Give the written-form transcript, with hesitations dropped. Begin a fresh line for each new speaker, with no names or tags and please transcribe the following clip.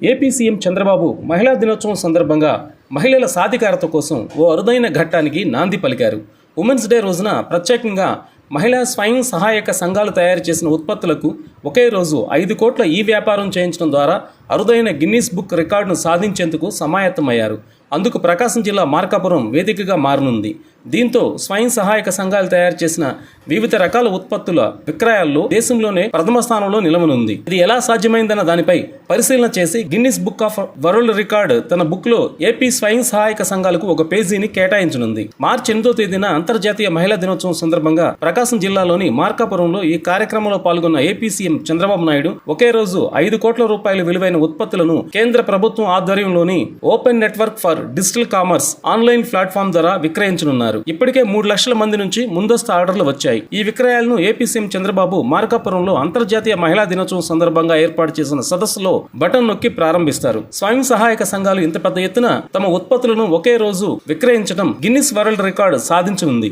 AP CM Chandrababu మహిళా దినోత్సవం సందర్భంగా మహిళల సాధికారత కోసం ఓ అరుదైన ఘట్టానికి నాంది పలికారు. ఉమెన్స్ డే రోజున ప్రత్యేకంగా మహిళా స్వయం సహాయక సంఘాలు తయారు చేసిన ఉత్పత్తులకు ఒకే రోజు 5 కోట్ల ఈ వ్యాపారం చేయించడం ద్వారా అరుదైన గిన్నీస్ బుక్ రికార్డును సాధించేందుకు సమాయత్తమయ్యారు. అందుకు ప్రకాశం జిల్లా మార్కాపురం వేదికగా మారనుంది. దీంతో స్వయం సహాయక సంఘాలు తయారు చేసిన వివిధ రకాల ఉత్పత్తుల విక్రయాల్లో దేశంలోనే ప్రథమ స్థానంలో నిలవనుంది. ఇది ఎలా సాధ్యమైందన్న దానిపై పరిశీలన చేసి Guinness book of world record తన బుక్ లో ఏపీ స్వయం సహాయక సంఘాలకు ఒక పేజీని కేటాయించనుంది. మార్చి 8వ తేదీన అంతర్జాతీయ మహిళా దినోత్సవం సందర్భంగా ప్రకాశం జిల్లాలోని మార్కాపురంలో ఈ కార్యక్రమంలో పాల్గొన్న ఏపీ సీఎం చంద్రబాబు నాయుడు ఒకే రోజు 5 కోట్ల రూపాయల విలువైన ఉత్పత్తులను కేంద్ర ప్రభుత్వం ఆధ్వర్యంలోని open network for digital commerce online platform ద్వారా విక్రయించనున్నారు. ఇప్పటికే 3 లక్షల మంది నుంచి ముందస్తు ఆర్డర్లు వచ్చాయి. ఈ విక్రయాలను ఏపీ సీఎం చంద్రబాబు మార్కాపురంలో అంతర్జాతీయ మహిళా దినోత్సవం సందర్భంగా ఏర్పాటు చేసిన సదస్సులో బటన్ నొక్కి ప్రారంభిస్తారు. స్వయం సహాయక సంఘాలు ఇంత పెద్ద ఎత్తున తమ ఉత్పత్తులను ఒకే రోజు విక్రయించడం గిన్నిస్ వరల్డ్ రికార్డు సాధించనుంది.